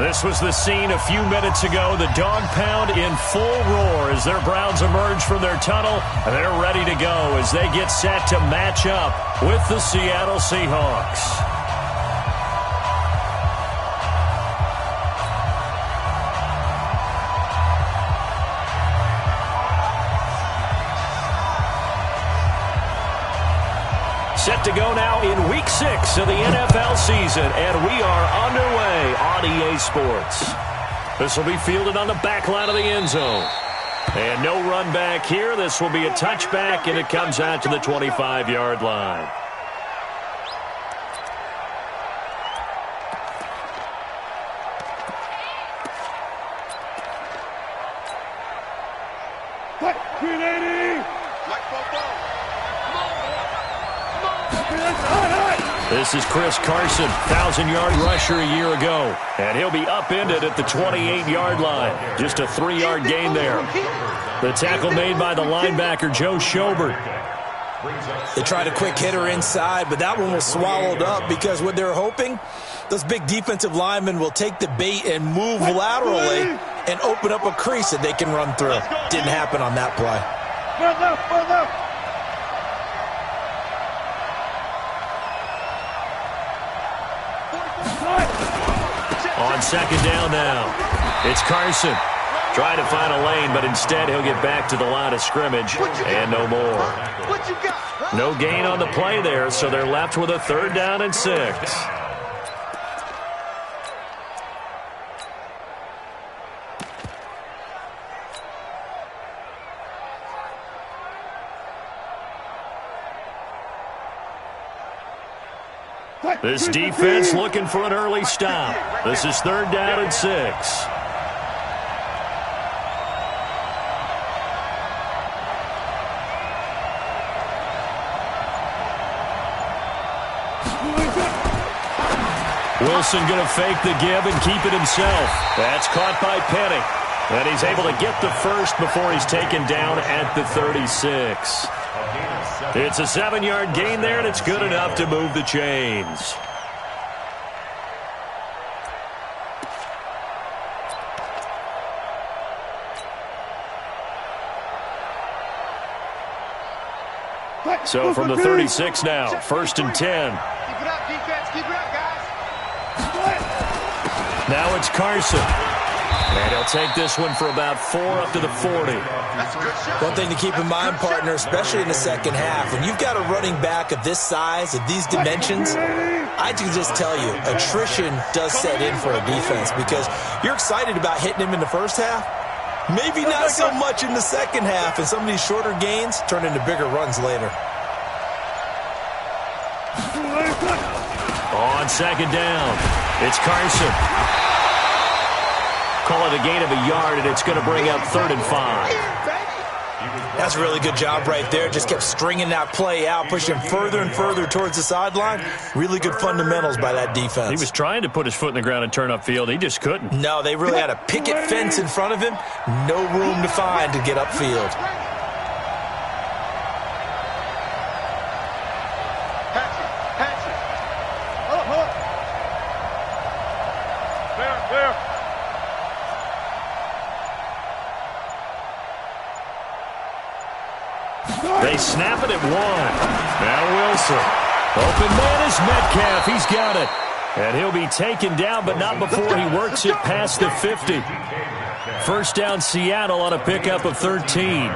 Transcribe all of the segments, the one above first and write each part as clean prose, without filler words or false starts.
This was the scene a few minutes ago. The dog pound in full roar as their Browns emerge from their tunnel. And they're ready to go as they get set to match up with the Seattle Seahawks. Set to go now in Week 6 of the NFL season, and we are underway on EA Sports. This will be fielded on the back line of the end zone. And no run back here. This will be a touchback, and it comes out to the 25-yard line. This is Chris Carson, 1,000-yard rusher a year ago. And he'll be upended at the 28-yard line. Just a 3-yard gain there. The tackle made by the linebacker, Joe Schobert. They tried a quick hitter inside, but that one was swallowed up because what they're hoping, those big defensive linemen will take the bait and move laterally and open up a crease that they can run through. Didn't happen on that play. On second down now, it's Carson. Trying to find a lane, but instead he'll get back to the line of scrimmage, and no more. No gain on the play there, so they're left with a 3rd down and 6. This defense looking for an early stop. This is 3rd down and 6. Wilson going to fake the give and keep it himself. That's caught by Penny. And he's able to get the first before he's taken down at the 36. It's a 7-yard gain there, and it's good enough to move the chains. So from the 36 now, 1st and 10. Keep it up, defense. Keep it up, guys. Now it's Carson. And he'll take this one for about 4 up to the 40. One thing to keep in mind, partner, especially in the second half, when you've got a running back of this size, of these dimensions, I can just tell you, attrition does set in for a defense because you're excited about hitting him in the first half. Maybe not so much in the second half, and some of these shorter gains turn into bigger runs later. On second down, it's Carson. Call it a gain of a yard, and it's going to bring up 3rd and 5. That's a really good job right there. Just kept stringing that play out, pushing further and further towards the sideline. Really good fundamentals by that defense. He was trying to put his foot in the ground and turn upfield. He just couldn't. No, they really had a picket fence in front of him. No room to find to get upfield. They snap it at 1. Now Wilson. Open man is Metcalf. He's got it. And he'll be taken down, but not before he works it past the 50. 1st down Seattle on a pickup of 13.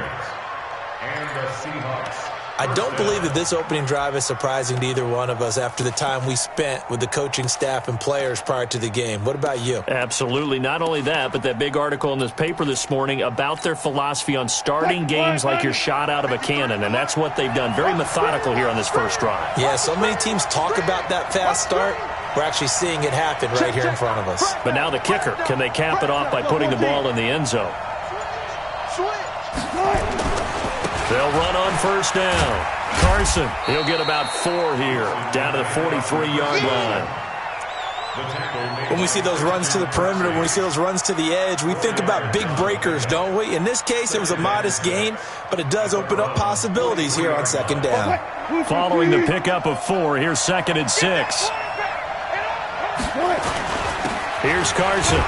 I don't believe that this opening drive is surprising to either one of us after the time we spent with the coaching staff and players prior to the game. What about you? Absolutely. Not only that, but that big article in this paper this morning about their philosophy on starting games like you're shot out of a cannon, and that's what they've done. Very methodical here on this first drive. Yeah, so many teams talk about that fast start. We're actually seeing it happen right here in front of us. But now the kicker. Can they cap it off by putting the ball in the end zone? They'll run on 1st down. Carson, he'll get about 4 here, down to the 43-yard line. When we see those runs to the perimeter, when we see those runs to the edge, we think about big breakers, don't we? In this case, it was a modest gain, but it does open up possibilities here on 2nd down. Following the pickup of 4, here's 2nd and 6. Here's Carson.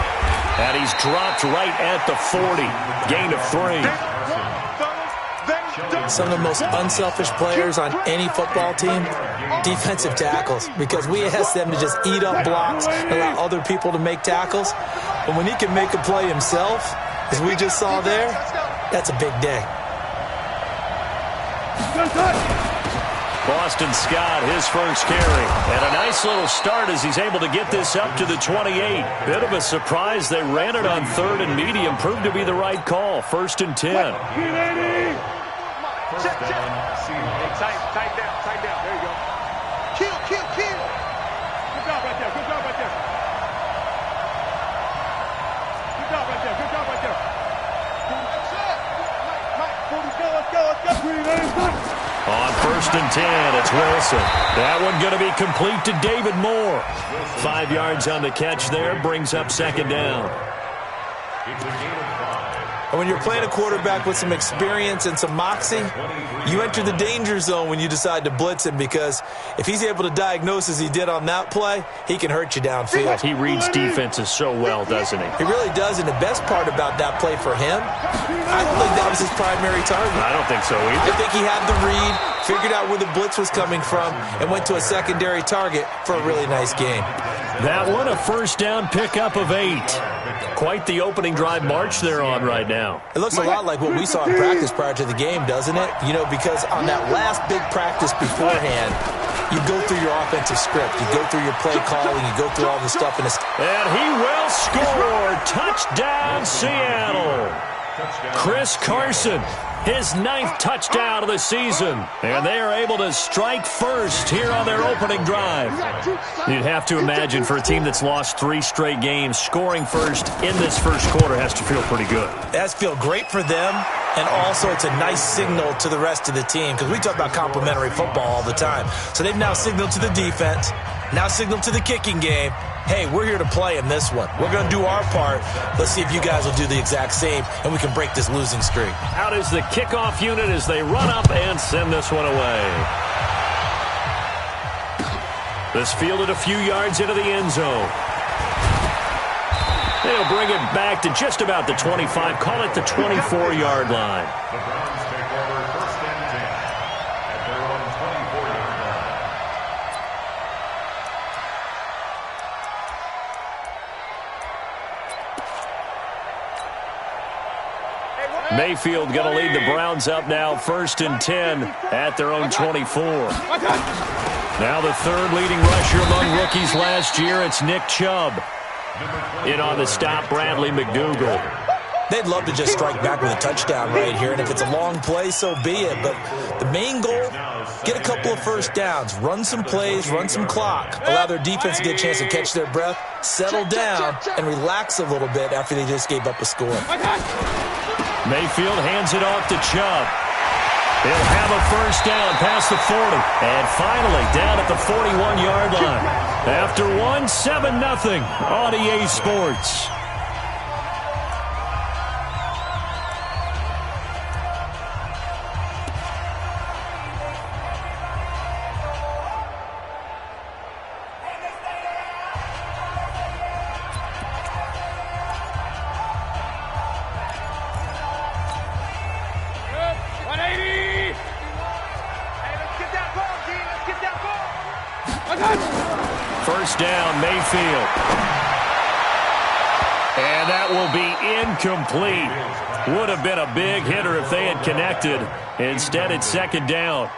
And he's dropped right at the 40. Gain of 3. Some of the most unselfish players on any football team, defensive tackles, because we ask them to just eat up blocks and allow other people to make tackles. But when he can make a play himself, as we just saw there, that's a big day. Boston Scott, his first carry. And a nice little start as he's able to get this up to the 28. Bit of a surprise. They ran it on 3rd and medium. Proved to be the right call. 1st and 10. Check. Hey, tight down. There you go. Kill. Good job right there. Good job right there. Mike, let's go. On 1st and 10, it's Wilson. That one going to be complete to David Moore. 5 yards on the catch there, brings up 2nd down. And when you're playing a quarterback with some experience and some moxie, you enter the danger zone when you decide to blitz him, because if he's able to diagnose as he did on that play, he can hurt you downfield. He reads defenses so well, doesn't he? He really does, and the best part about that play for him, I don't think that was his primary target. I don't think so either. I think he had the read, figured out where the blitz was coming from, and went to a secondary target for a really nice game. That one, a 1st down pickup of 8. Quite the opening drive march they're on right now. It looks a lot like what we saw in practice prior to the game, doesn't it? You know, because on that last big practice beforehand, you go through your offensive script. You go through your play calling. You go through all the stuff. And he will score. Touchdown, Seattle. Chris Carson, his 9th touchdown of the season. And they are able to strike first here on their opening drive. You'd have to imagine for a team that's lost 3 straight games, scoring first in this first quarter has to feel pretty good. It has to feel great for them, and also it's a nice signal to the rest of the team, because we talk about complementary football all the time. So they've now signaled to the defense, now signaled to the kicking game, hey, we're here to play in this one. We're going to do our part. Let's see if you guys will do the exact same, and we can break this losing streak. Out is the kickoff unit as they run up and send this one away. This fielded a few yards into the end zone. They'll bring it back to just about the 25, call it the 24-yard line. The Browns take over 1st and 10 at their own 24-yard line. Mayfield going to lead the Browns up now, 1st and 10 at their own 24. Now the 3rd leading rusher among rookies last year, it's Nick Chubb. In on the stop, Bradley McDougall. They'd love to just strike back with a touchdown right here, and if it's a long play, so be it. But the main goal, get a couple of 1st downs, run some plays, run some clock, allow their defense to get a chance to catch their breath, settle down, and relax a little bit after they just gave up a score. Mayfield hands it off to Chubb. He'll have a 1st down past the 40. And finally down at the 41-yard line. After 7-0 on EA Sports. First down, Mayfield. And that will be incomplete. Would have been a big hitter if they had connected. Instead, it's 2nd down.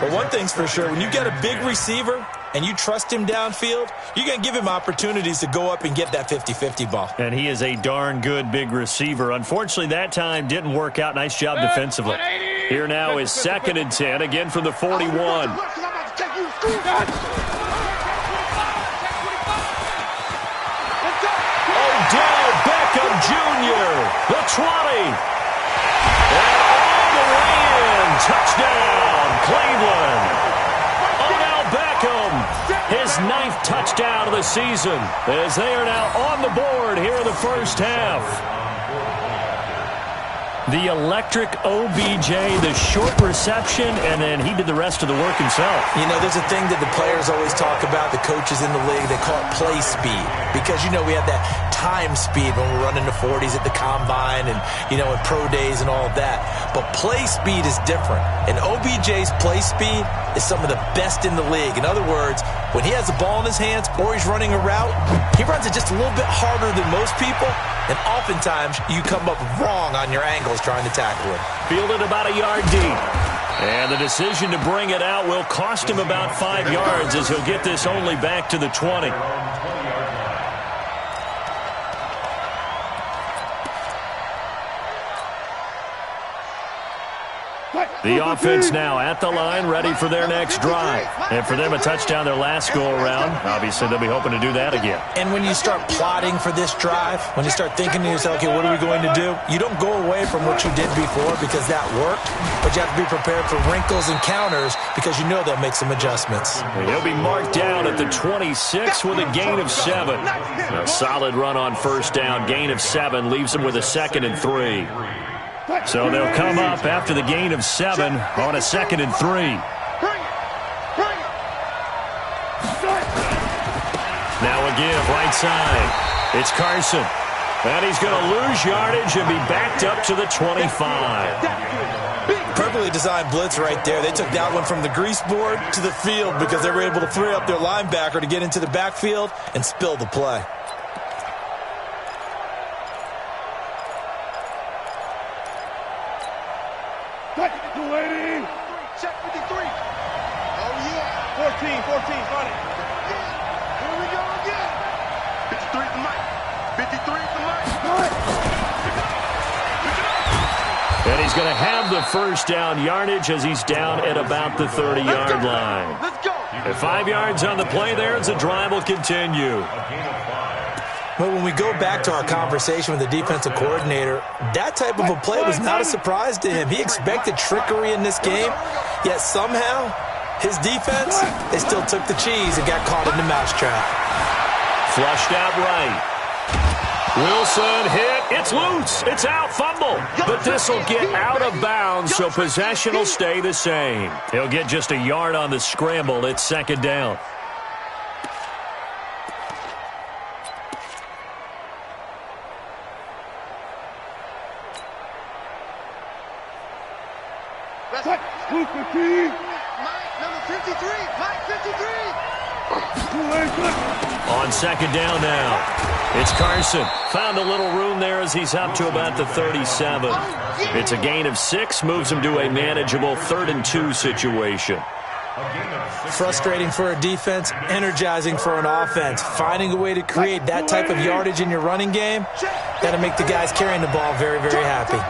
But one thing's for sure, when you get a big receiver and you trust him downfield, you're going to give him opportunities to go up and get that 50-50 ball. And he is a darn good big receiver. Unfortunately, that time didn't work out. Nice job defensively. Here now is 2nd and 10, again from the 41. Odell Beckham Jr., the 20. And all the way in. Touchdown, Cleveland. Odell Beckham, his 9th touchdown of the season, as they are now on the board here in the first half. The electric OBJ, the short reception, and then he did the rest of the work himself. You know, there's a thing that the players always talk about, the coaches in the league, they call it play speed. Because, you know, we have that time speed when we're running the 40s at the combine and, you know, at pro days and all of that. But play speed is different. And OBJ's play speed is some of the best in the league. In other words, when he has the ball in his hands or he's running a route, he runs it just a little bit harder than most people. And oftentimes, you come up wrong on your angles trying to tackle him. Fielded about a yard deep. And the decision to bring it out will cost him about 5 yards as he'll get this only back to the 20. The offense now at the line, ready for their next drive. And for them, a touchdown their last go-around. Obviously, they'll be hoping to do that again. And when you start plotting for this drive, when you start thinking to yourself, okay, what are we going to do? You don't go away from what you did before because that worked, but you have to be prepared for wrinkles and counters because you know they'll make some adjustments. He'll be marked down at the 26 with a gain of 7. A solid run on first down. Gain of 7 leaves him with a 2nd and 3. So they'll come up after the gain of 7 on a 2nd and 3. Now a give right side. It's Carson. And he's going to lose yardage and be backed up to the 25. Perfectly designed blitz right there. They took that one from the grease board to the field because they were able to free up their linebacker to get into the backfield and spill the play. Check 53. Oh, yeah. 14, got it. Here we go again. 53 to Mike. 53 to Mike. And he's going to have the first down yardage as he's down at about the 30-yard line. Let's go. At 5 yards on the play there as the drive will continue. But when we go back to our conversation with the defensive coordinator, that type of a play was not a surprise to him. He expected trickery in this game, yet somehow his defense, they still took the cheese and got caught in the mousetrap. Flushed out right. Wilson hit. It's loose. It's out. Fumble. But this will get out of bounds, so possession will stay the same. He'll get just a yard on the scramble. It's 2nd down. Mike, number 53. Mike, 53. On 2nd down now. It's Carson. Found a little room there as he's up to about the 37. It's a gain of 6. Moves him to a manageable 3rd and 2 situation. Frustrating for a defense, energizing for an offense. Finding a way to create that type of yardage in your running game, got to make the guys carrying the ball very, very happy.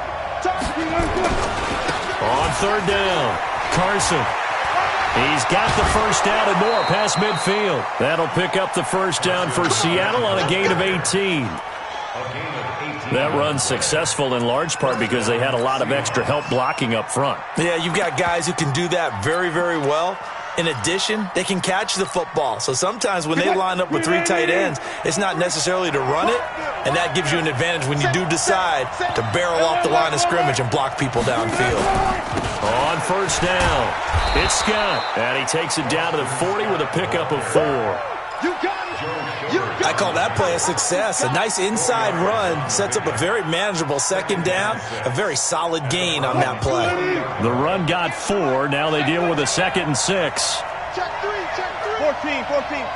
On 3rd down, Carson. He's got the first down and more past midfield. That'll pick up the first down for Seattle on a gain of 18. That run's successful in large part because they had a lot of extra help blocking up front. Yeah, you've got guys who can do that very, very well. In addition, they can catch the football. So sometimes when they line up with 3 tight ends, it's not necessarily to run it, and that gives you an advantage when you do decide to barrel off the line of scrimmage and block people downfield. On first down, it's Scott, and he takes it down to the 40 with a pickup of 4. You got it. I call that play a success. A nice inside run sets up a very manageable 2nd down, a very solid gain on that play. The run got 4. Now they deal with a 2nd and 6. Check 3. 14.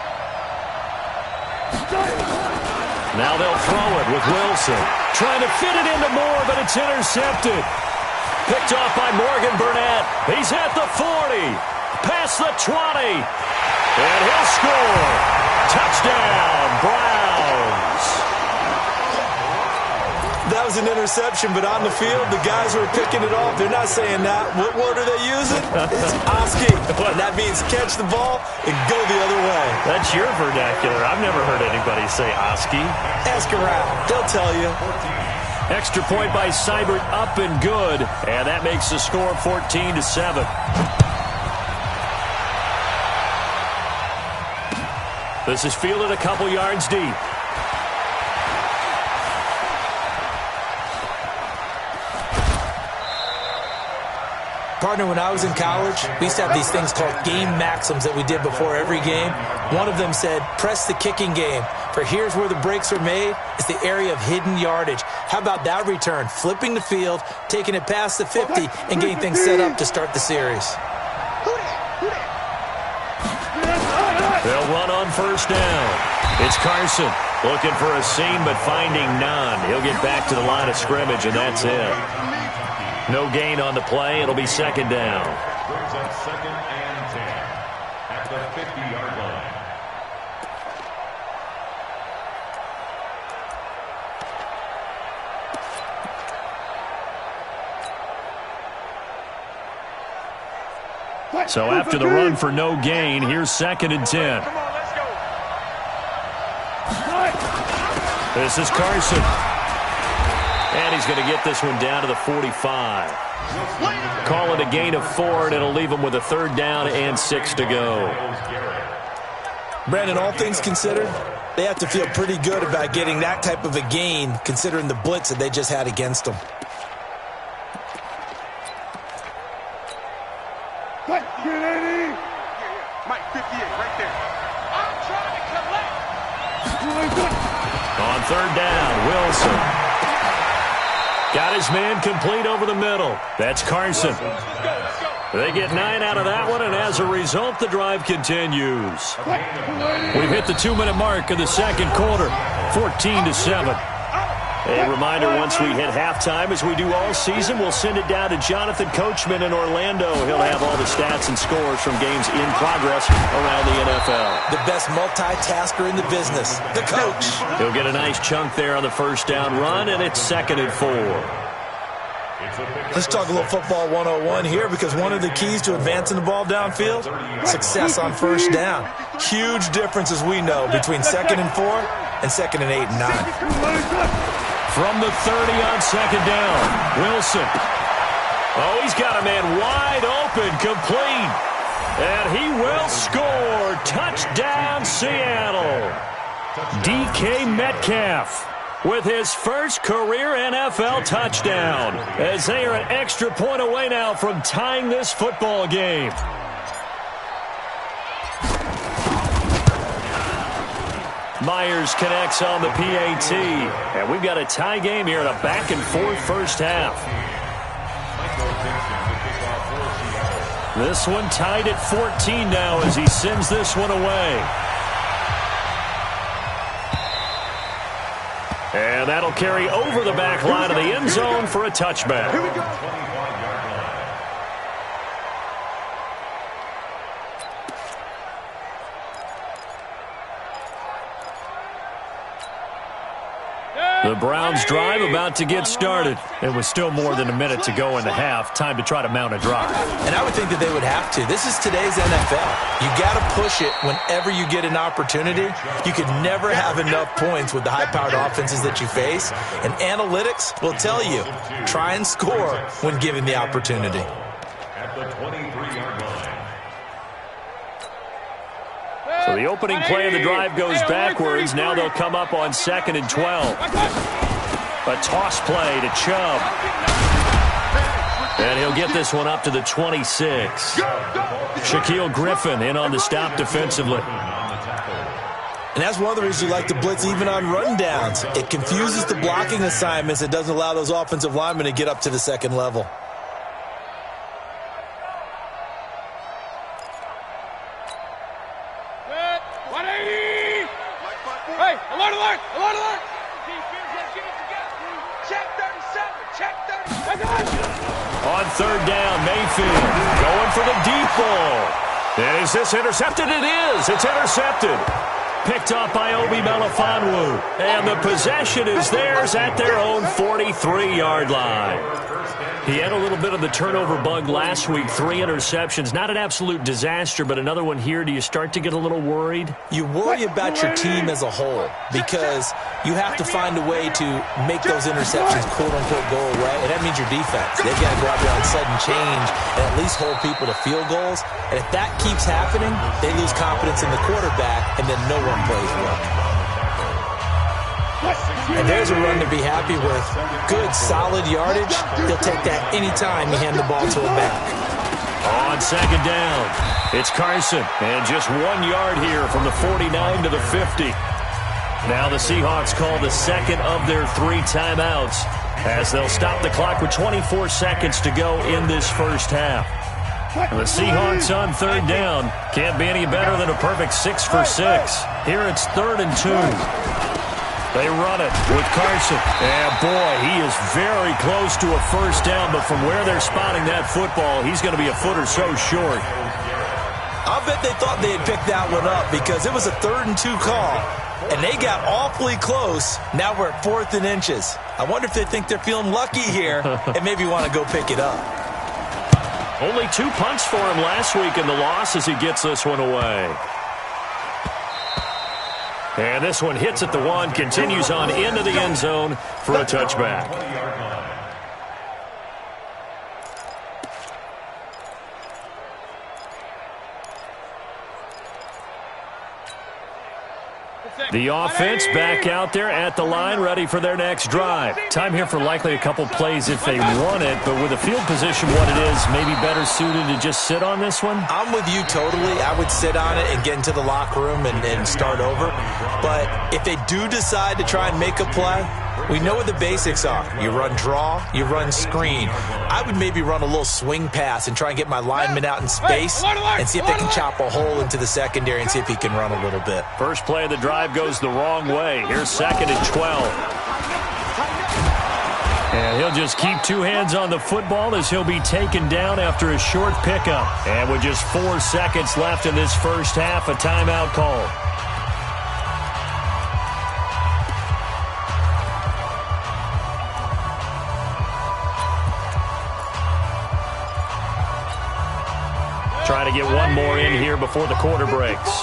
Now they'll throw it with Wilson. Trying to fit it into Moore, but it's intercepted. Picked off by Morgan Burnett. He's at the 40. Past the 20. And he'll score. Touchdown, Browns. That was an interception, but on the field, the guys who are picking it off, they're not saying that. What word are they using? It's Oski. And that means catch the ball and go the other way. That's your vernacular. I've never heard anybody say Oski. Ask around. They'll tell you. Extra point by Seibert, up and good. And that makes the score 14-7. This is fielded a couple yards deep. Partner, when I was in college, we used to have these things called game maxims that we did before every game. One of them said, press the kicking game, for here's where the breaks are made. It's the area of hidden yardage. How about that return? Flipping the field, taking it past the 50, and getting things set up to start the series. They'll run on first down. It's Carson looking for a seam, but finding none. He'll get back to the line of scrimmage, and that's it. No gain on the play. It'll be second down. Brings up 2nd and 10 at the 50-yard line. So after the run for no gain, here's 2nd and 10. Come on, let's go. This is Carson. And he's going to get this one down to the 45. Call it a gain of 4, and it'll leave him with a 3rd down and 6 to go. Brandon, all things considered, they have to feel pretty good about getting that type of a gain, considering the blitz that they just had against them. Mike, 58, right there. I'm trying to collect. On 3rd down, Wilson. Got his man complete over the middle. That's Carson. They get 9 out of that one, and as a result, the drive continues. We've hit the 2-minute mark of the second quarter, 14-7. A reminder, once we hit halftime, as we do all season, we'll send it down to Jonathan Coachman in Orlando. He'll have all the stats and scores from games in progress around the NFL. The best multitasker in the business, the coach. He'll get a nice chunk there on the first down run, and it's 2nd and 4. Let's talk a little football 101 here, because one of the keys to advancing the ball downfield, success on first down. Huge difference, as we know, between 2nd and 4 and 2nd and 8 and 9. From the 30 on 2nd down, Wilson. Oh, he's got a man wide open, complete. And he will score. Touchdown, Seattle. DK Metcalf with his first career NFL touchdown, as they are an extra point away now from tying this football game. Myers connects on the PAT. And we've got a tie game here in a back-and-forth first half. This one tied at 14 now as he sends this one away. And that'll carry over the back line of the end zone for a touchback. Here we go. The Browns drive about to get started. It was still more than a minute to go in the half. Time to try to mount a drive. And I would think that they would have to. This is today's NFL. You got to push it whenever you get an opportunity. You could never have enough points with the high-powered offenses that you face. And analytics will tell you, try and score when given the opportunity. At the 23-yard line. So the opening play of the drive goes backwards. Now they'll come up on 2nd and 12. A toss play to Chubb. And he'll get this one up to the 26. Shaquille Griffin in on the stop defensively. And that's one of the reasons you like to blitz even on rundowns. It confuses the blocking assignments. It doesn't allow those offensive linemen to get up to the second level. Hey, alert, alert, alert, alert. Check 37, check 37. On 3rd down, Mayfield going for the deep ball. And is this intercepted? It is. It's intercepted. Picked up by Obi Melifonwu. And the possession is theirs at their own 43-yard line. He had a little bit of the turnover bug last week, 3 interceptions. Not an absolute disaster, but another one here. Do you start to get a little worried? You worry about your team as a whole because you have to find a way to make those interceptions, quote-unquote, go away, and that means your defense. They've got to go out there on sudden change and at least hold people to field goals. And if that keeps happening, they lose confidence in the quarterback, and then no one plays well. And there's a run to be happy with. Good, solid yardage. He'll take that anytime you hand the ball to him back. On second down, it's Carson. And just 1 yard here from the 49 to the 50. Now the Seahawks call the second of their 3 timeouts as they'll stop the clock with 24 seconds to go in this first half. The Seahawks on third down. Can't be any better than a perfect 6 for 6. Here it's 3rd and 2. They run it with Carson. And boy, he is very close to a first down, but from where they're spotting that football, he's going to be a foot or so short. I'll bet they thought they had picked that one up because it was a 3rd and 2 call. And they got awfully close. Now we're at 4th and inches. I wonder if they think they're feeling lucky here and maybe want to go pick it up. Only 2 punts for him last week in the loss as he gets this one away. And this one hits at the 1, continues on into the end zone for a touchback. The offense back out there at the line, ready for their next drive. Time here for likely a couple plays if they want it, but with the field position what it is, maybe better suited to just sit on this one? I'm with you totally. I would sit on it and get into the locker room and start over. But if they do decide to try and make a play, we know what the basics are. You run draw, you run screen. I would maybe run a little swing pass and try and get my lineman out in space and see if they can chop a hole into the secondary and see if he can run a little bit. First play of the drive goes the wrong way. Here's 2nd and 12. And he'll just keep 2 hands on the football as he'll be taken down after a short pickup. And with just 4 seconds left in this first half, a timeout call. Trying to get one more in here before the quarter breaks.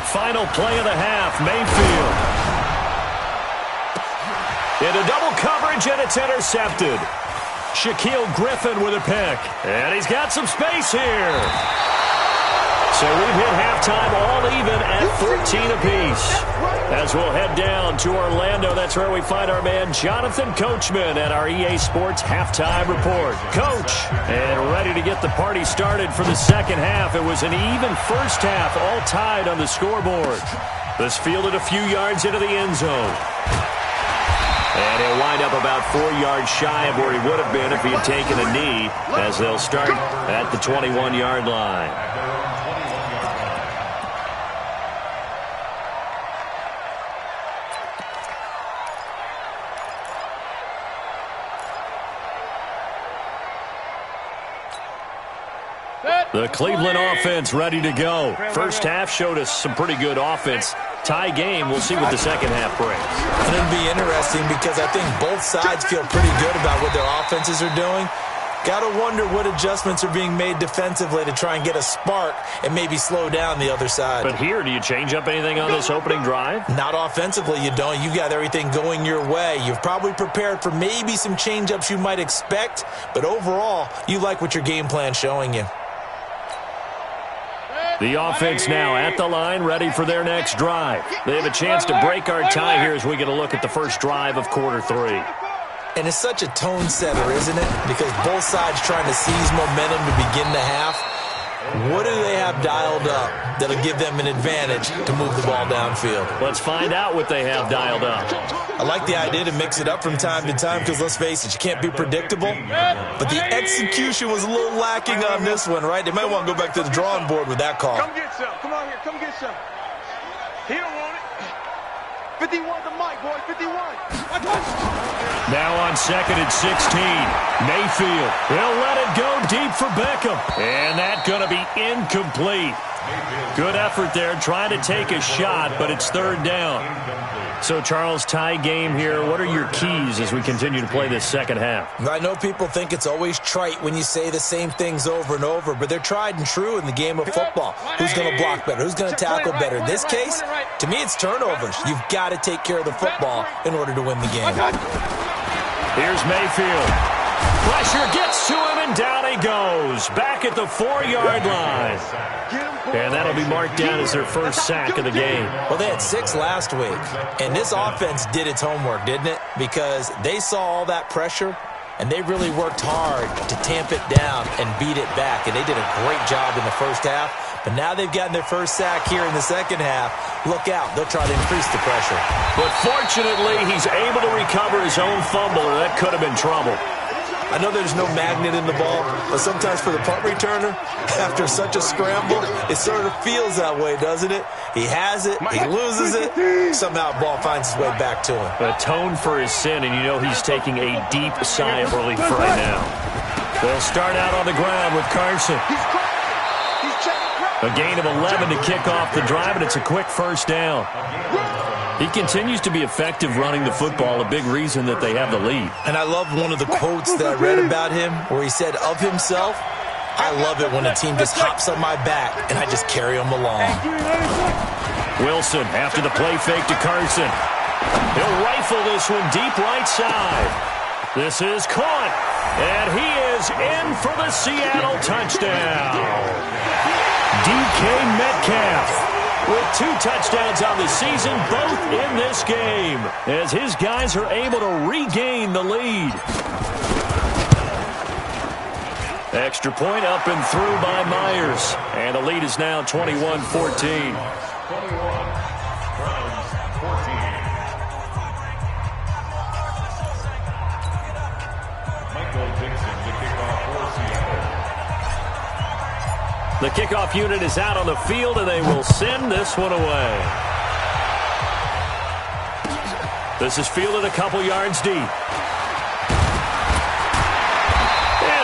Final play of the half, Mayfield. Into double coverage, and it's intercepted. Shaquille Griffin with a pick. And he's got some space here. So we've hit halftime all even at 14 apiece. As we'll head down to Orlando, that's where we find our man Jonathan Coachman at our EA Sports Halftime Report. Coach, and ready to get the party started for the second half. It was an even first half, all tied on the scoreboard. This fielded a few yards into the end zone. And he'll wind up about 4 yards shy of where he would have been if he had taken a knee, as they'll start at the 21-yard line. The Cleveland offense ready to go. First half showed us some pretty good offense. Tie game. We'll see what the second half brings. And it'll be interesting because I think both sides feel pretty good about what their offenses are doing. Got to wonder what adjustments are being made defensively to try and get a spark and maybe slow down the other side. But here, do you change up anything on this opening drive? Not offensively, you don't. You've got everything going your way. You've probably prepared for maybe some change-ups you might expect, but overall, you like what your game plan's showing you. The offense now at the line, ready for their next drive. They have a chance to break our tie here as we get a look at the first drive of quarter 3. And it's such a tone setter, isn't it? Because both sides trying to seize momentum to begin the half. What do they have dialed up that'll give them an advantage to move the ball downfield? Let's find out what they have dialed up. I like the idea to mix it up from time to time because, let's face it, you can't be predictable. But the execution was a little lacking on this one, right? They might want to go back to the drawing board with that call. Come get some. Come on here. Come get some. He don't want it. 51 the mic, boy. 51. Now on 2nd and 16. Mayfield. He'll let it go deep for Beckham. And that's going to be incomplete. Good effort there trying to take a shot, but it's 3rd down. So, Charles, tie game here. What are your keys as we continue to play this second half? I know people think it's always trite when you say the same things over and over, but they're tried and true in the game of football. Who's going to block better? Who's going to tackle better? In this case, to me, it's turnovers. You've got to take care of the football in order to win the game. Here's Mayfield. Pressure gets to him, and down he goes. Back at the 4-yard line. And that'll be marked down as their first sack of the game. Well, they had 6 last week, and this offense did its homework, didn't it? Because they saw all that pressure, and they really worked hard to tamp it down and beat it back. And they did a great job in the first half. But now they've gotten their first sack here in the second half. Look out. They'll try to increase the pressure. But fortunately, he's able to recover his own fumble, or that could have been trouble. I know there's no magnet in the ball, but sometimes for the punt returner, after such a scramble, it sort of feels that way, doesn't it? He has it, he loses it, somehow the ball finds its way back to him. Atone for his sin, and you know he's taking a deep sigh of relief right now. They'll start out on the ground with Carson. A gain of 11 to kick off the drive, and it's a quick first down. He continues to be effective running the football, a big reason that they have the lead. And I love one of the quotes that I read about him where he said of himself, I love it when a team just hops on my back and I just carry them along. Wilson after the play fake to Carson. He'll rifle this one deep right side. This is caught, and he is in for the Seattle touchdown. DK Metcalf with 2 touchdowns on the season, both in this game, as his guys are able to regain the lead. Extra point up and through by Myers, and the lead is now 21-14. The kickoff unit is out on the field, and they will send this one away. This is fielded a couple yards deep. And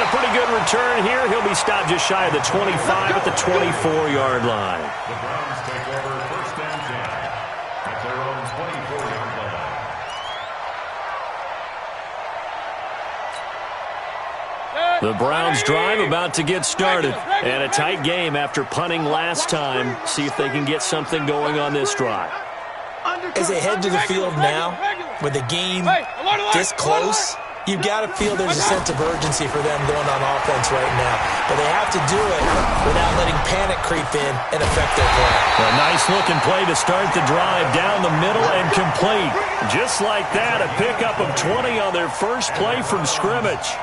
a pretty good return here. He'll be stopped just shy of the 25 at the 24-yard line. The Browns take over first and 10 at their own 24-yard line. The Browns drive about to get started. And a tight game after punting last time. See if they can get something going on this drive. As they head to the field now, with the game this close, you've got to feel there's a sense of urgency for them going on offense right now. But they have to do it without letting panic creep in and affect their play. A nice-looking play to start the drive down the middle and complete. Just like that, a pickup of 20 on their first play from scrimmage.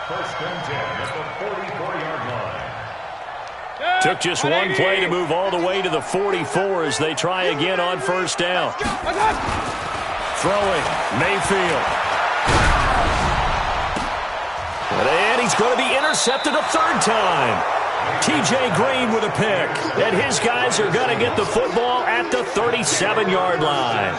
First and 10 at the 44-yard line. Took just one play to move all the way to the 44 as they try again on first down. Throwing, Mayfield. And he's going to be intercepted a third time. T.J. Green with a pick. And his guys are going to get the football at the 37-yard line.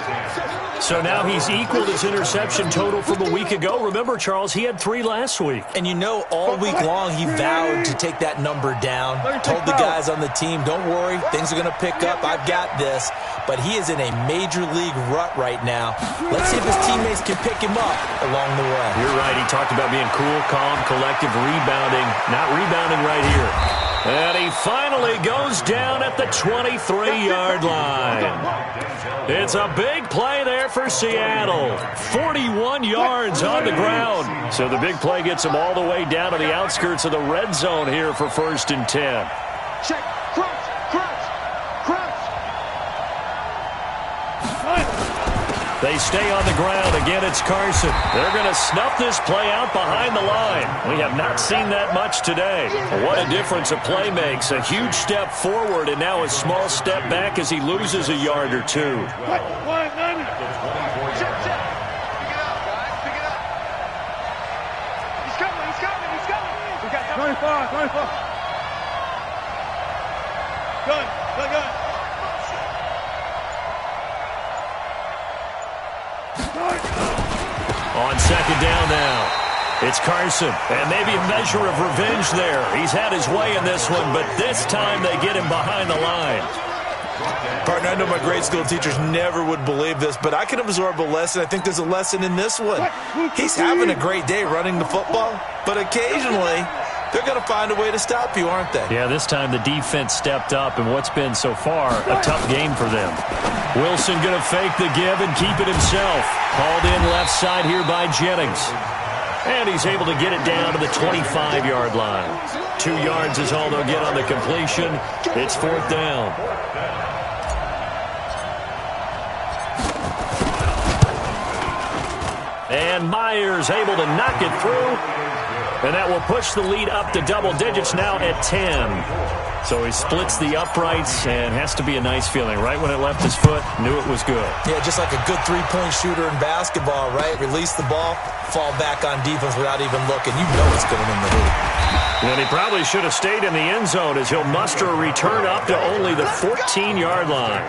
So now he's equaled his interception total from a week ago. Remember, Charles, he had 3 last week. And you know, all week long he vowed to take that number down. Told the guys on the team, don't worry, things are going to pick up. I've got this. But he is in a major league rut right now. Let's see if his teammates can pick him up along the way. You're right. He talked about being cool, calm, collective, rebounding. Not rebounding right here. And he finally goes down at the 23-yard line. It's a big play there for Seattle. 41 yards on the ground. So the big play gets him all the way down to the outskirts of the red zone here for first and 10. Check. Crouch. They stay on the ground. Again, it's Carson. They're going to snuff this play out behind the line. We have not seen that much today. What a difference a play makes. A huge step forward and now a small step back as he loses a yard or 2. Check. Pick it up, guys. Pick it up. He's coming. We got 25. Gun. On second down now, it's Carson, and maybe a measure of revenge there. He's had his way in this one, but this time they get him behind the line. Partner, I know my grade school teachers never would believe this, but I can absorb a lesson. I think there's a lesson in this one. He's having a great day running the football, but occasionally they're going to find a way to stop you, aren't they? Yeah, this time the defense stepped up in what's been so far a tough game for them. Wilson going to fake the give and keep it himself. Called in left side here by Jennings. And he's able to get it down to the 25-yard line. 2 yards is all they'll get on the completion. It's 4th down. And Myers able to knock it through. And that will push the lead up to double digits now at 10. So he splits the uprights and has to be a nice feeling. Right when it left his foot, knew it was good. Yeah, just like a good three-point shooter in basketball, right? Release the ball, fall back on defense without even looking. You know it's going in the hoop. And he probably should have stayed in the end zone as he'll muster a return up to only the 14-yard line.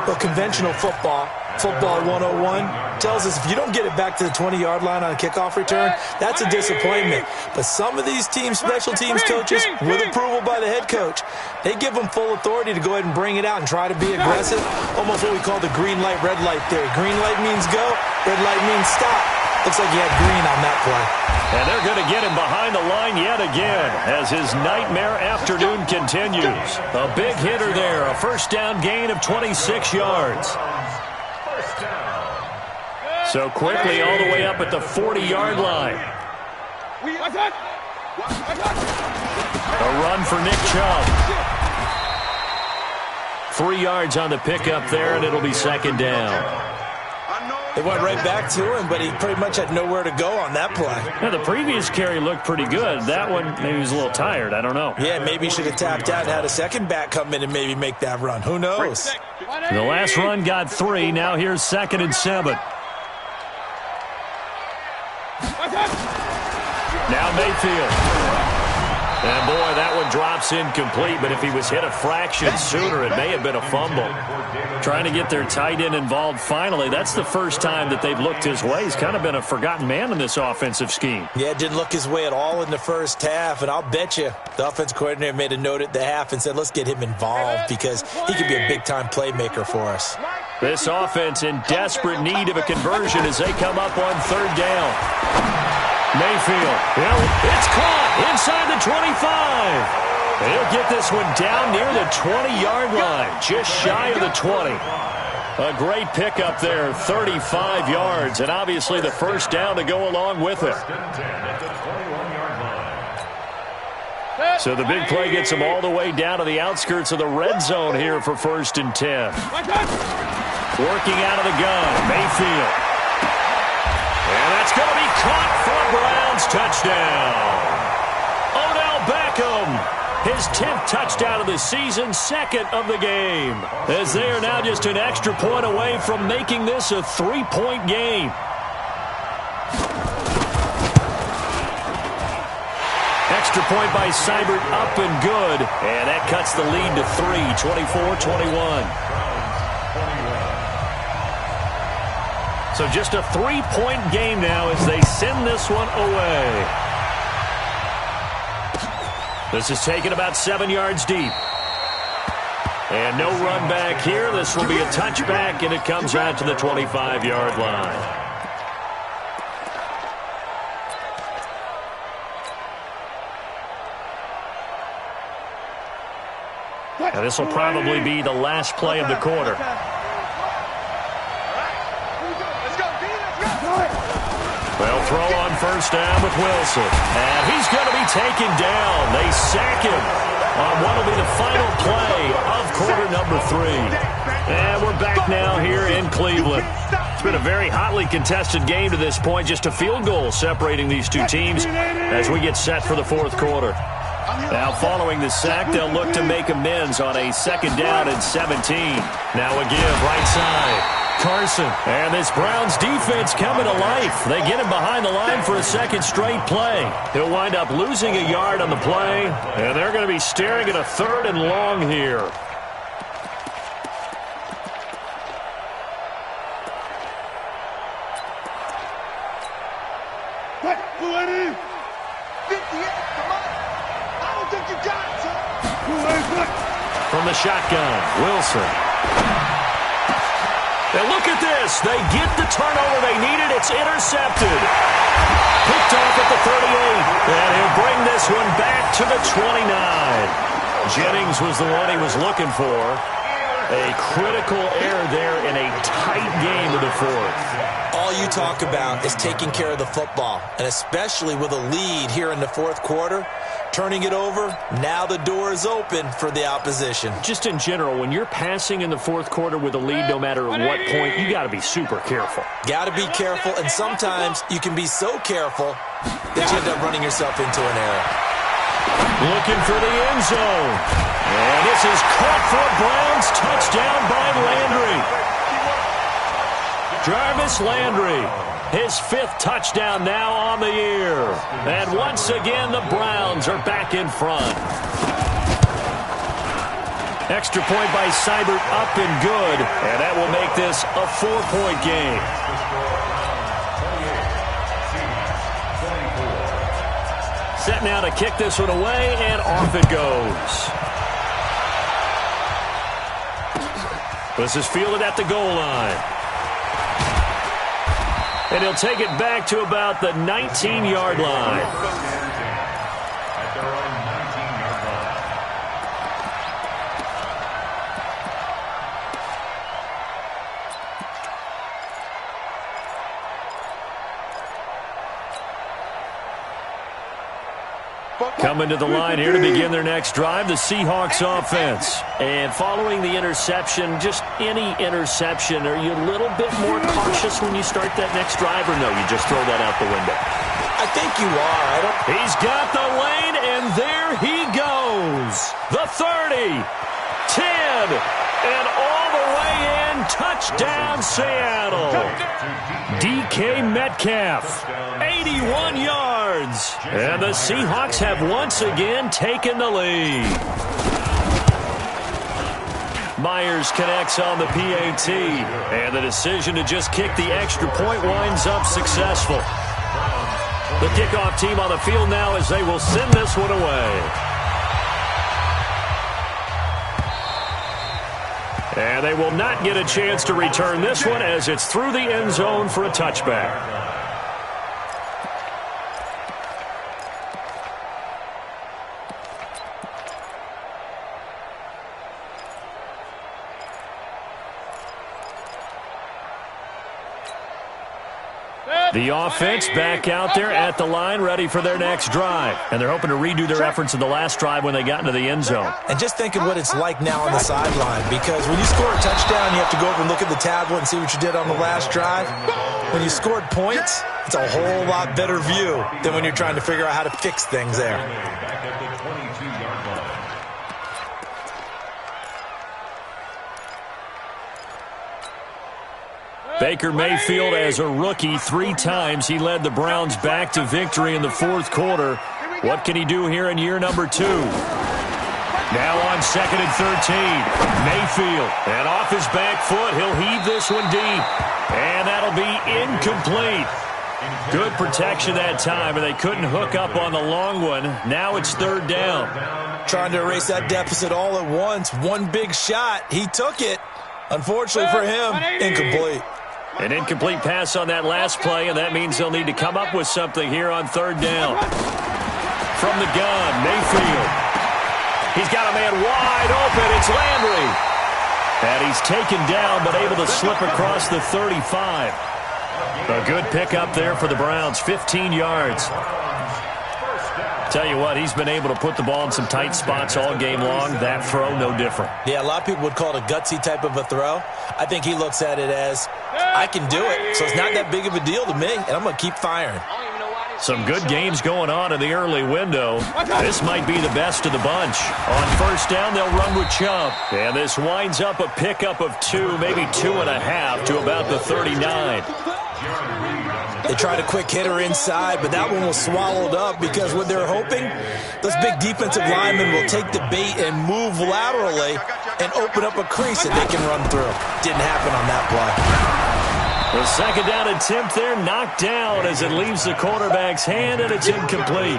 Well, conventional football 101, tells us if you don't get it back to the 20-yard line on a kickoff return, that's a disappointment. But some of these teams, special teams coaches, with approval by the head coach, they give them full authority to go ahead and bring it out and try to be aggressive. Almost what we call the green light, red light theory. Green light means go, red light means stop. Looks like he had green on that play. And they're going to get him behind the line yet again as his nightmare afternoon continues. A big hitter there, a first down gain of 26 yards. So quickly all the way up at the 40-yard line. A run for Nick Chubb. 3 yards on the pickup there, and it'll be 2nd down. They went right back to him, but he pretty much had nowhere to go on that play. Now, the previous carry looked pretty good. That one, maybe he was a little tired. I don't know. Yeah, maybe he should have tapped out and had a second back come in and maybe make that run. Who knows? The last run got 3. Now here's 2nd and 7. Now Mayfield. And, boy, that one drops incomplete, but if he was hit a fraction sooner, it may have been a fumble. Trying to get their tight end involved finally. That's the first time that they've looked his way. He's kind of been a forgotten man in this offensive scheme. Yeah, didn't look his way at all in the first half, and I'll bet you the offense coordinator made a note at the half and said, let's get him involved because he could be a big-time playmaker for us. This offense in desperate need of a conversion as they come up on 3rd down. Mayfield, it's caught inside the 25. He'll get this one down near the 20-yard line, just shy of the 20. A great pickup there, 35 yards, and obviously the first down to go along with it. So the big play gets him all the way down to the outskirts of the red zone here for 1st and 10. Working out of the gun, Mayfield. And that's going to be caught for a Browns touchdown. Odell Beckham, his 10th touchdown of the season, 2nd of the game. As they are now just an extra point away from making this a 3-point game. Extra point by Seibert, up and good. And that cuts the lead to 3, 24-21. So just a 3-point game now as they send this one away. This is taken about 7 yards deep. And no run back here. This will be a touchback, and it comes out to the 25-yard line. Now this will probably be the last play of the quarter. Well, throw on 1st down with Wilson. And he's going to be taken down. They sack him on what will be the final play of quarter number 3. And we're back now here in Cleveland. It's been a very hotly contested game to this point. Just a field goal separating these two teams as we get set for the 4th quarter. Now, following the sack, they'll look to make amends on a 2nd down and 17. Now a give right side. Carson, and this Browns defense coming to life. They get him behind the line for a 2nd straight play. He'll wind up losing a yard on the play, and they're going to be staring at a 3rd and long here. From the shotgun, Wilson. And look at this. They get the turnover they needed. It's intercepted. Picked off at the 38. And he'll bring this one back to the 29. Jennings was the one he was looking for. A critical error there in a tight game of the fourth. All you talk about is taking care of the football, and especially with a lead here in the fourth quarter, turning it over, now the door is open for the opposition. Just in general, when you're passing in the fourth quarter with a lead, no matter at what point, you got to be super careful. Got to be careful, and sometimes you can be so careful that you end up running yourself into an error. Looking for the end zone. And this is caught for Browns. Touchdown by Landry. Jarvis Landry, his 5th touchdown now on the year. And once again, the Browns are back in front. Extra point by Seibert, up and good. And that will make this a 4-point game. Set now to kick this one away, and off it goes. This is fielded at the goal line. And he'll take it back to about the 19-yard line. Coming to the line here to begin their next drive, the Seahawks offense. And following the interception, just any interception, are you a little bit more cautious when you start that next drive, or no, you just throw that out the window? I think you are. He's got the lane, and there he goes. The 30, 10, and all the way in. Touchdown, Seattle. DK Metcalf, 81 yards. And the Seahawks have once again taken the lead. Myers connects on the PAT. And the decision to just kick the extra point winds up successful. The kickoff team on the field now as they will send this one away. And they will not get a chance to return this one as it's through the end zone for a touchback. The offense back out there at the line, ready for their next drive. And they're hoping to redo their efforts in the last drive when they got into the end zone. And just thinking what it's like now on the sideline, because when you score a touchdown, you have to go over and look at the tablet and see what you did on the last drive. When you scored points, it's a whole lot better view than when you're trying to figure out how to fix things there. Baker Mayfield, as a rookie, 3 times he led the Browns back to victory in the fourth quarter. What can he do here in year number 2? Now on 2nd and 13. Mayfield, and off his back foot, he'll heave this one deep. And that'll be incomplete. Good protection that time, and they couldn't hook up on the long one. Now it's 3rd down. Trying to erase that deficit all at once. One big shot. He took it. Unfortunately for him, incomplete. An incomplete pass on that last play, and that means they'll need to come up with something here on 3rd down. From the gun, Mayfield. He's got a man wide open. It's Landry. And he's taken down, but able to slip across the 35. A good pickup there for the Browns, 15 yards. Tell you what, he's been able to put the ball in some tight spots all game long. That throw, no different. Yeah, a lot of people would call it a gutsy type of a throw. I think he looks at it as, I can do it, so it's not that big of a deal to me, and I'm going to keep firing. Some good games going on in the early window. This might be the best of the bunch. On 1st down, they'll run with Chubb. And this winds up a pickup of 2, maybe 2.5 to about the 39. They tried a quick hitter inside, but that one was swallowed up because what they're hoping, those big defensive linemen will take the bait and move laterally and open up a crease that they can run through. Didn't happen on that play. The 2nd down attempt there knocked down as it leaves the quarterback's hand, and it's incomplete.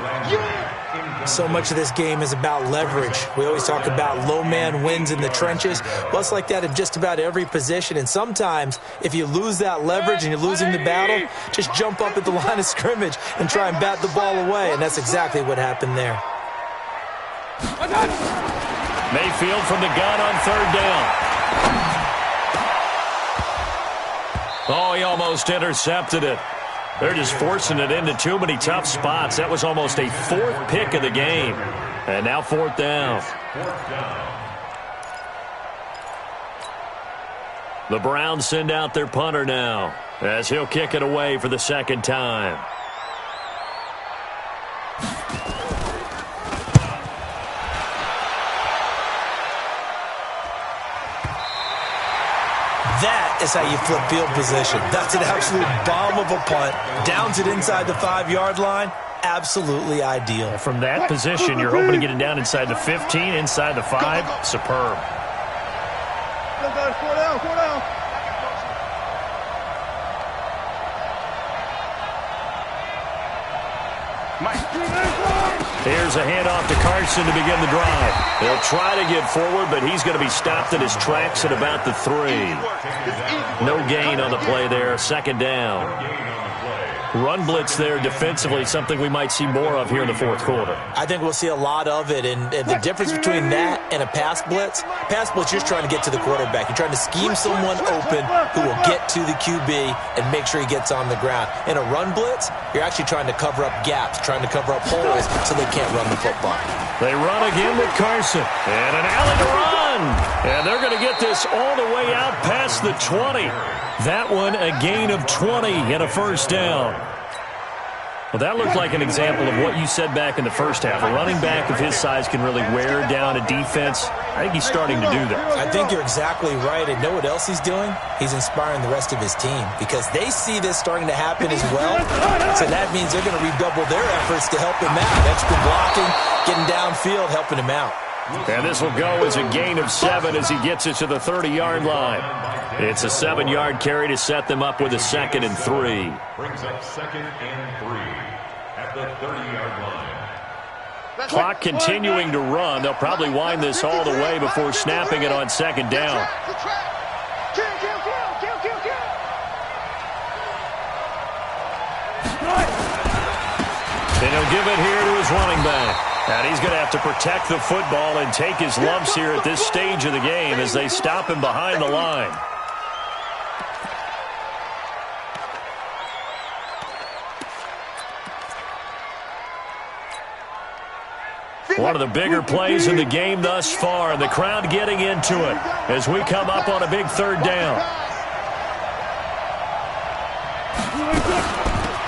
So much of this game is about leverage. We always talk about low man wins in the trenches. Well, it's like that in just about every position. And sometimes, if you lose that leverage and you're losing the battle, just jump up at the line of scrimmage and try and bat the ball away. And that's exactly what happened there. Mayfield from the gun on third down. Oh, he almost intercepted it. They're just forcing it into too many tough spots. That was almost a fourth pick of the game. And now fourth down. The Browns send out their punter now, as he'll kick it away for the second time. That is how you flip field position. That's an absolute bomb of a punt. Downs it inside the 5-yard line. Absolutely ideal. From that position, you're hoping to get it down inside the 15, inside the 5. Superb. Four down. Here's a handoff to Carson to begin the drive. He'll try to get forward, but he's going to be stopped in his tracks at about the 3. No gain on the play there. Second down. Run blitz there defensively, something we might see more of here in the fourth quarter. I think we'll see a lot of it, and the difference between that and a pass blitz, you're just trying to get to the quarterback. You're trying to scheme someone open who will get to the QB and make sure he gets on the ground. In a run blitz, you're actually trying to cover up gaps, trying to cover up holes so they can't run the football. They run again with Carson, and an alley to run. And they're going to get this all the way out past the 20. That one a gain of 20 and a first down. Well, that looked like an example of what you said back in the first half. A running back of his size can really wear down a defense. I think he's starting to do that. I think you're exactly right. And know what else he's doing? He's inspiring the rest of his team because they see this starting to happen as well. So that means they're going to redouble their efforts to help him out. Extra blocking, getting downfield, helping him out. And this will go as a gain of 7 as he gets it to the 30-yard line. It's a 7-yard carry to set them up with a 2nd and 3. Brings up 2nd and 3 at the 30-yard line. Clock continuing to run. They'll probably wind this all the way before snapping it on second down. And he'll give it here to his running back. And he's going to have to protect the football and take his lumps here at this stage of the game as they stop him behind the line. One of the bigger plays in the game thus far, and the crowd getting into it as we come up on a big third down.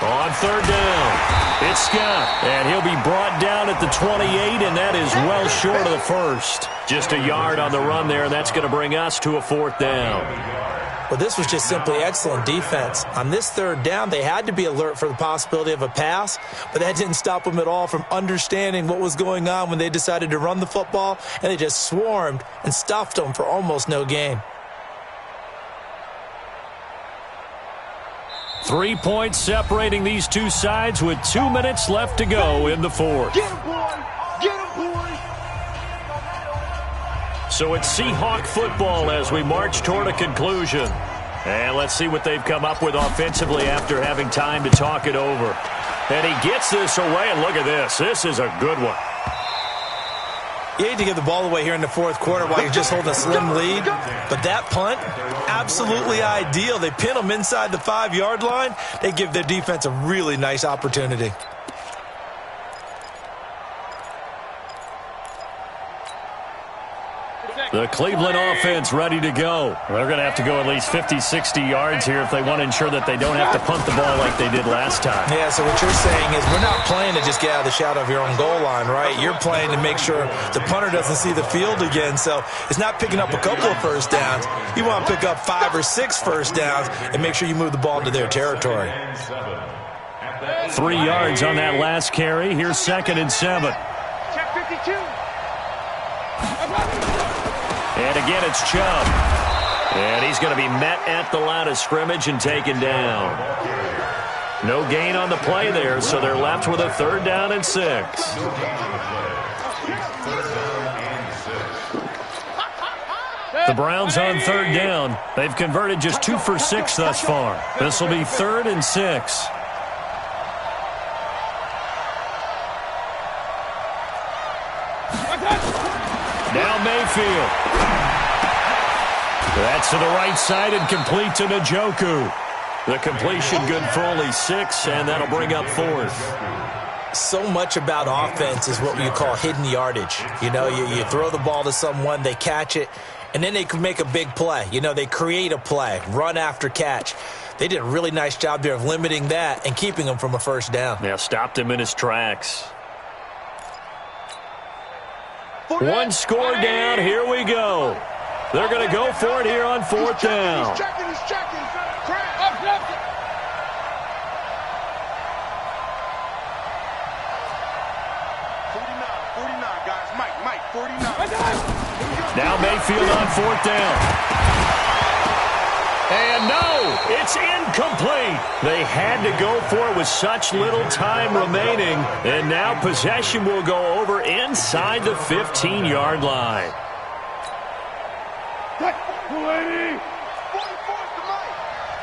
On third down, it's Scott, and he'll be brought down at the 28, and that is well short of the first. Just a yard on the run there, and that's going to bring us to a fourth down. Well, this was just simply excellent defense. On this third down, they had to be alert for the possibility of a pass, but that didn't stop them at all from understanding what was going on when they decided to run the football, and they just swarmed and stuffed them for almost no gain. 3 points separating these two sides with 2 minutes left to go in the fourth. Get him, boy! Get him, boy! So it's Seahawk football as we march toward a conclusion. And let's see what they've come up with offensively after having time to talk it over. And he gets this away, and look at this. This is a good one. You hate to give the ball away here in the fourth quarter while you're just holding a slim lead. But that punt, absolutely ideal. They pin them inside the 5-yard line. They give their defense a really nice opportunity. The Cleveland offense ready to go. They're going to have to go at least 50, 60 yards here if they want to ensure that they don't have to punt the ball like they did last time. Yeah, so what you're saying is we're not playing to just get out of the shadow of your own goal line, right? You're playing to make sure the punter doesn't see the field again. So it's not picking up a couple of first downs. You want to pick up 5 or 6 first downs and make sure you move the ball into their territory. 3 yards on that last carry. Here's 2nd and 7. Check 52. And again, it's Chubb. And he's going to be met at the line of scrimmage and taken down. No gain on the play there, so they're left with a 3rd down and 6. The Browns on 3rd down. They've converted just 2 for 6 thus far. This will be 3rd and 6. Now Mayfield. That's to the right side and complete to Njoku. The completion good for only 6, and that'll bring up 4th. So much about offense is what you call hidden yardage. You know, you throw the ball to someone, they catch it, and then they can make a big play. You know, they create a play, run after catch. They did a really nice job there of limiting that and keeping him from a 1st down. Yeah, stopped him in his tracks. 1 score down. Here we go. They're going to go for it here on 4th down. He's checking. Up. 49, guys. Mike, 49. Now Mayfield on 4th down. And no, it's incomplete. They had to go for it with such little time remaining. And now possession will go over inside the 15-yard line. Hey, 44's to Mike.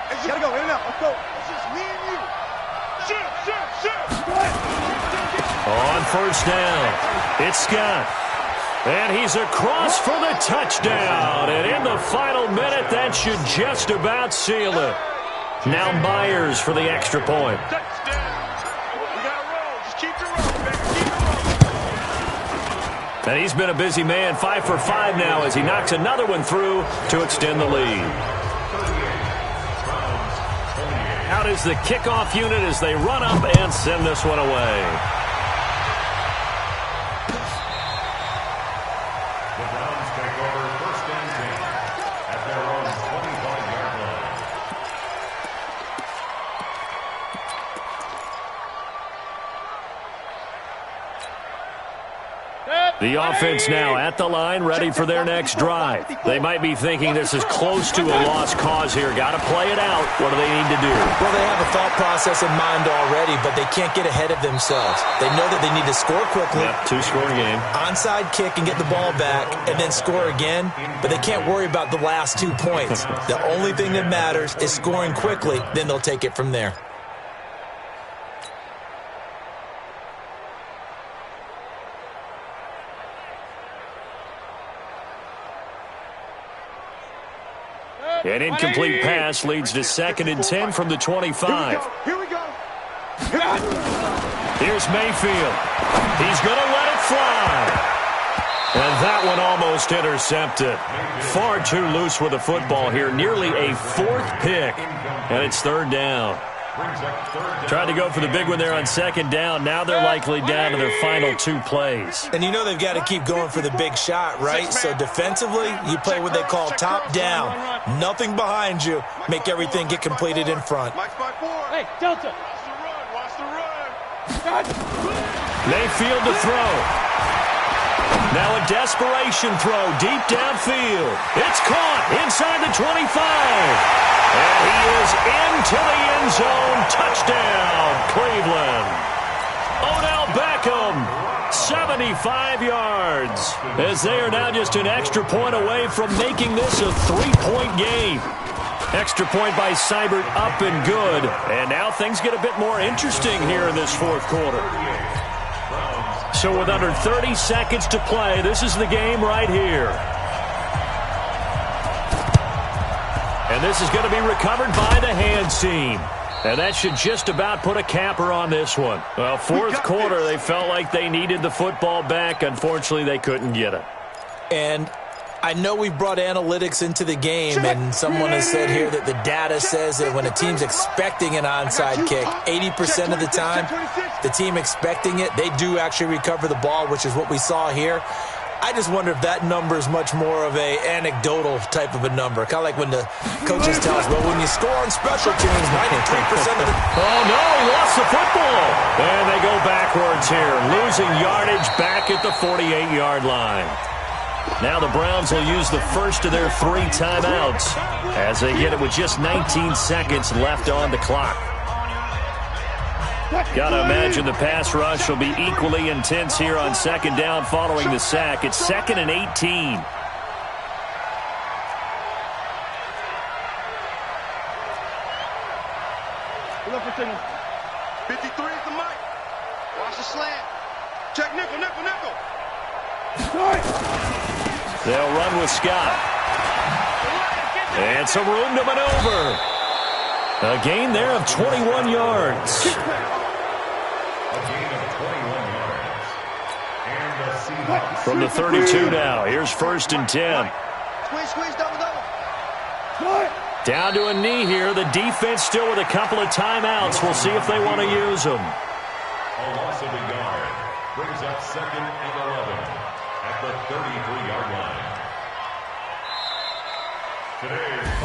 Hey, gotta go. In and out. Let's go. It's just me and you. Shoot. On 1st down, it's Scott. And he's across for the touchdown. And in the final minute, that should just about seal it. Now Myers for the extra point. Touchdown. We gotta roll. Just keep it rolling, baby. Keep it rolling. And he's been a busy man, 5 for 5 now as he knocks another one through to extend the lead. Out is the kickoff unit as they run up and send this one away. The Browns take over 1st and 10 at their own 25-yard line. The offense now at the line, ready for their next drive. They might be thinking this is close to a lost cause here. Got to play it out. What do they need to do? Well, they have a thought process in mind already, but they can't get ahead of themselves. They know that they need to score quickly. Yep, 2-score game. Onside kick and get the ball back and then score again, but they can't worry about the last 2 points. The only thing that matters is scoring quickly, then they'll take it from there. An incomplete pass leads to 2nd and 10 from the 25. Here we go. Here's Mayfield. He's going to let it fly. And that one almost intercepted. Far too loose with the football here. Nearly a 4th pick. And it's 3rd down. Tried to go for the big one there on 2nd down. Now they're likely down to their final 2 plays. And you know they've got to keep going for the big shot, right? So defensively, you play what they call top down. Nothing behind you. Make everything get completed in front. Mike's by 4. Hey, Delta. Watch the run. Mayfield to throw. Now a desperation throw deep downfield. It's caught inside the 25. And he is into the end zone. Touchdown, Cleveland. Odell Beckham, 75 yards. As they are now just an extra point away from making this a 3-point game. Extra point by Seibert up and good. And now things get a bit more interesting here in this 4th quarter. So with under 30 seconds to play, this is the game right here. And this is going to be recovered by the hands team. And that should just about put a capper on this one. Well, 4th quarter, they felt like they needed the football back. Unfortunately, they couldn't get it. And I know we brought analytics into the game, and someone has said here that the data says that when a team's expecting an onside kick, 80% of the time, the team expecting it, they do actually recover the ball, which is what we saw here. I just wonder if that number is much more of a anecdotal type of a number. Kind of like when the coaches tell us, well, when you score on special teams, 93% of the... Oh, no, lost the football. And they go backwards here, losing yardage back at the 48-yard line. Now the Browns will use the first of their 3 timeouts as they get it with just 19 seconds left on the clock. Gotta imagine the pass rush will be equally intense here on second down following the sack. It's 2nd and 18. Look at him. 53 is the mic. Watch the slant. Check nickel, nickel, nickel. They'll run with Scott. And some room to maneuver. A gain there of 21 yards. A gain of 21 yards. And the Seahawks. From the 32 now. Here's 1st and 10. Squeeze, double. Down to a knee here. The defense still with a couple of timeouts. We'll see if they want to use them. A loss of a yard brings up 2nd and 11 at the 33-yard line.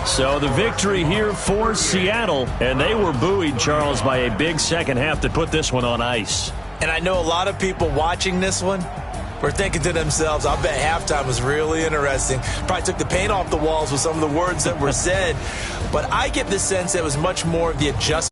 So the victory here for Seattle, and they were buoyed, Charles, by a big second half that put this one on ice. And I know a lot of people watching this one were thinking to themselves, I bet halftime was really interesting. Probably took the paint off the walls with some of the words that were said. But I get the sense that it was much more of the adjustment